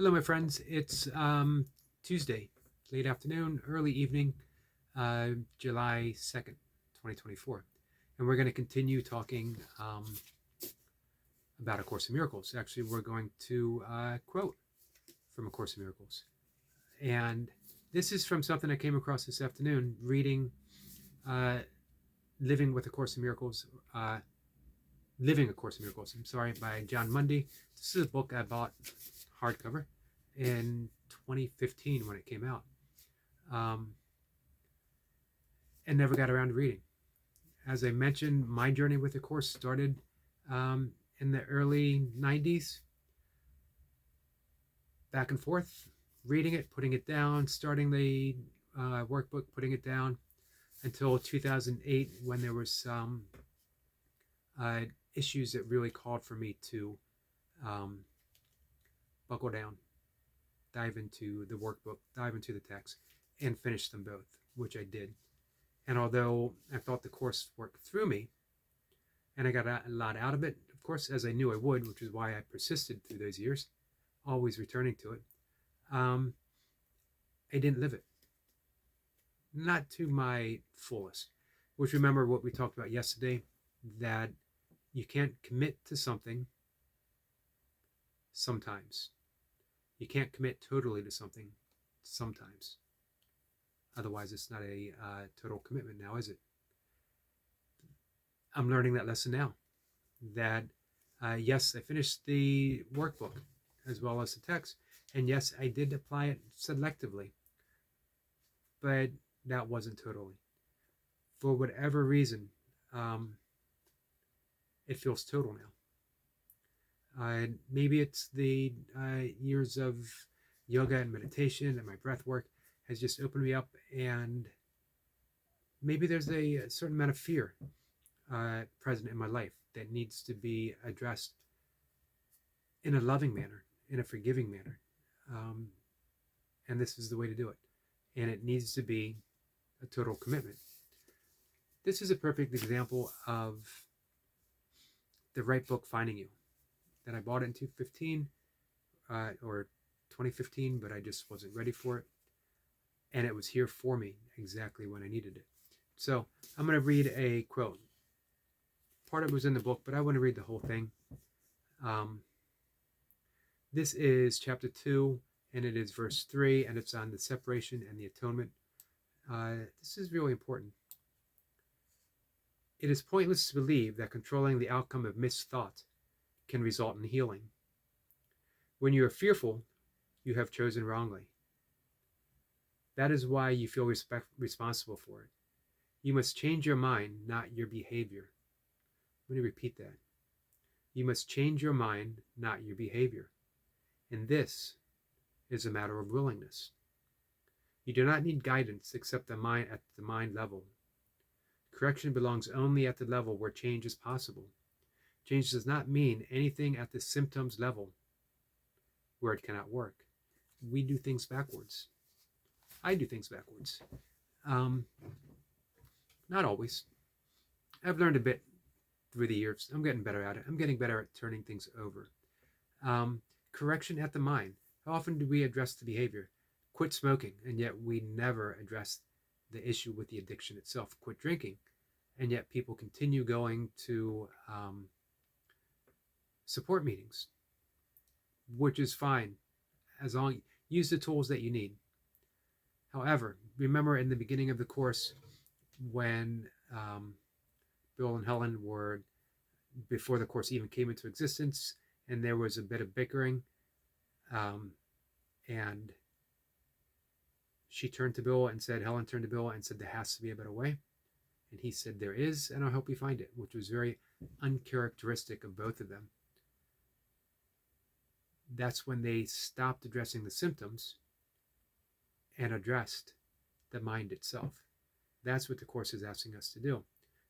Hello, my friends. It's Tuesday, late afternoon, early evening, July 2nd, 2024. And we're going to continue talking about A Course in Miracles. Actually, we're going to quote from A Course in Miracles. And this is from something I came across this afternoon reading uh, Living with A Course in Miracles, Living A Course in Miracles, by John Mundy. This is a book I bought hardcover in 2015 when it came out, and never got around to reading. As I mentioned, my journey with the Course started in the early 90s, back and forth, reading it, putting it down, starting the workbook, putting it down, until 2008 when there was some issues that really called for me to buckle down, dive into the workbook, dive into the text, and finish them both, which I did. And although I felt the course worked through me, and I got a lot out of it, of course, as I knew I would, which is why I persisted through those years, always returning to it, I didn't live it. Not to my fullest. Which, remember what we talked about yesterday, that you can't commit to something sometimes. You can't commit totally to something sometimes. Otherwise, it's not a total commitment now, is it? I'm learning that lesson now. That, yes, I finished the workbook as well as the text. And yes, I did apply it selectively. But that wasn't totally. For whatever reason, it feels total now. Maybe it's the years of yoga and meditation and my breath work has just opened me up, and maybe there's a certain amount of fear present in my life that needs to be addressed in a loving manner, in a forgiving manner, and this is the way to do it. And it needs to be a total commitment. This is a perfect example of the right book finding you. That I bought it in 2015 or 2015, but I just wasn't ready for it. And it was here for me exactly when I needed it. So I'm going to read a quote. Part of it was in the book, but I want to read the whole thing. This is chapter 2, and it is verse 3, and it's on the separation and the atonement. This is really important. It is pointless to believe that controlling the outcome of misthought can result in healing. When you are fearful, you have chosen wrongly. That is why you feel responsible for it. You must change your mind, not your behavior. Let me repeat that. You must change your mind, not your behavior. And this is a matter of willingness. You do not need guidance except the mind at the mind level. Correction belongs only at the level where change is possible. Change does not mean anything at the symptoms level where it cannot work. We do things backwards. I do things backwards. Not always. I've learned a bit through the years. I'm getting better at it. I'm getting better at turning things over. Correction at the mind. How often do we address the behavior? Quit smoking, and yet we never address the issue with the addiction itself. Quit drinking, and yet people continue going to support meetings, which is fine, as long use the tools that you need. However, remember in the beginning of the course when Bill and Helen were, before the course even came into existence, and there was a bit of bickering, and she turned to Bill and said, Helen turned to Bill and said, there has to be a better way. And he said, there is, and I'll help you find it, which was very uncharacteristic of both of them. That's when they stopped addressing the symptoms and addressed the mind itself. That's what the Course is asking us to do.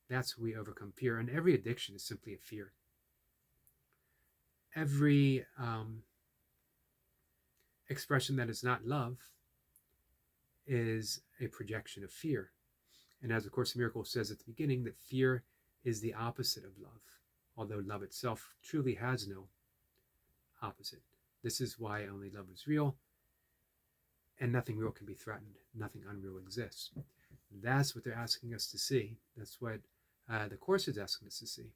That's how we overcome fear. And every addiction is simply a fear. Every expression that is not love is a projection of fear. And as the Course in Miracles says at the beginning, that fear is the opposite of love, although love itself truly has no opposite. This is why only love is real, and nothing real can be threatened. Nothing unreal exists. That's what they're asking us to see. That's what the Course is asking us to see.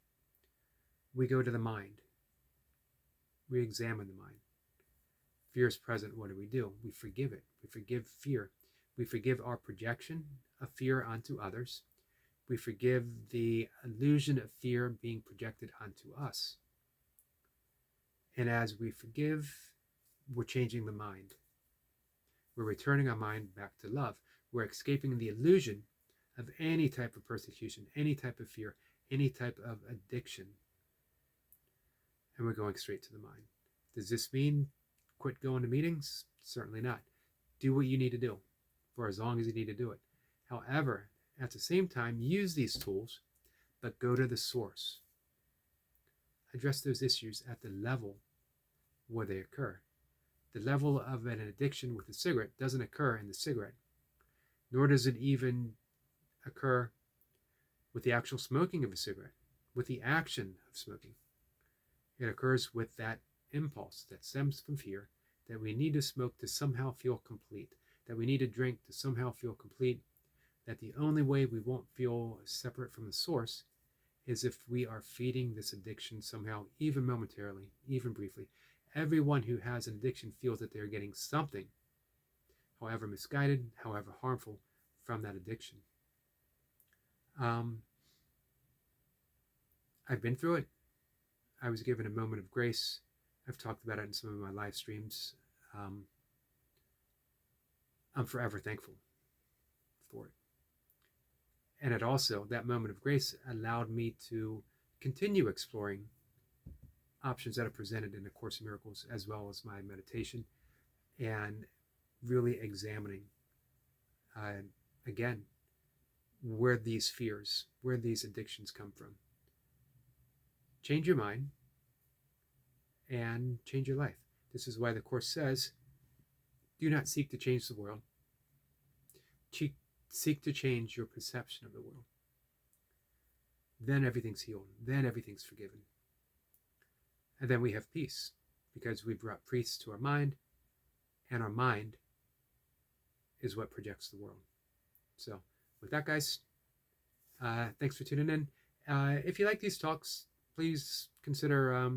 We go to the mind. We examine the mind. Fear is present. What do? We forgive it. We forgive fear. We forgive our projection of fear onto others. We forgive the illusion of fear being projected onto us. And as we forgive, we're changing the mind. We're returning our mind back to love. We're escaping the illusion of any type of persecution, any type of fear, any type of addiction. And we're going straight to the mind. Does this mean quit going to meetings? Certainly not. Do what you need to do for as long as you need to do it. However, at the same time, use these tools, but go to the source. Address those issues at the level where they occur. The level of an addiction with a cigarette doesn't occur in the cigarette, nor does it even occur with the actual smoking of a cigarette, with the action of smoking. It occurs with that impulse that stems from fear that we need to smoke to somehow feel complete, that we need to drink to somehow feel complete, that the only way we won't feel separate from the source is if we are feeding this addiction somehow, even momentarily, even briefly. Everyone who has an addiction feels that they're getting something, however misguided, however harmful, from that addiction. I've been through it. I was given a moment of grace. I've talked about it in some of my live streams. I'm forever thankful for it. And it also, that moment of grace allowed me to continue exploring options that are presented in A Course in Miracles, as well as my meditation, and really examining, again, where these fears, where these addictions come from. Change your mind and change your life. This is why the Course says, do not seek to change the world. Seek to change your perception of the world. Then everything's healed. Then everything's forgiven. And then we have peace, because we brought peace to our mind, and our mind is what projects the world. So with that, guys, thanks for tuning in. If you like these talks, please consider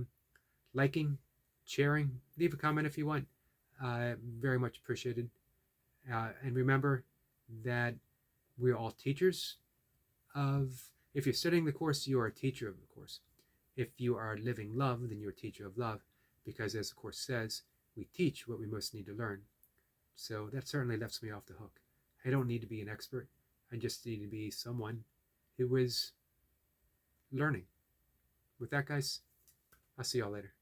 liking, sharing, leave a comment if you want. Very much appreciated. And remember that we're all teachers of, if you're studying the Course, you are a teacher of the Course. If you are living love, then you're a teacher of love, because as the Course says, we teach what we most need to learn. So that certainly lets me off the hook. I don't need to be an expert. I just need to be someone who is learning. With that, guys, I'll see y'all later.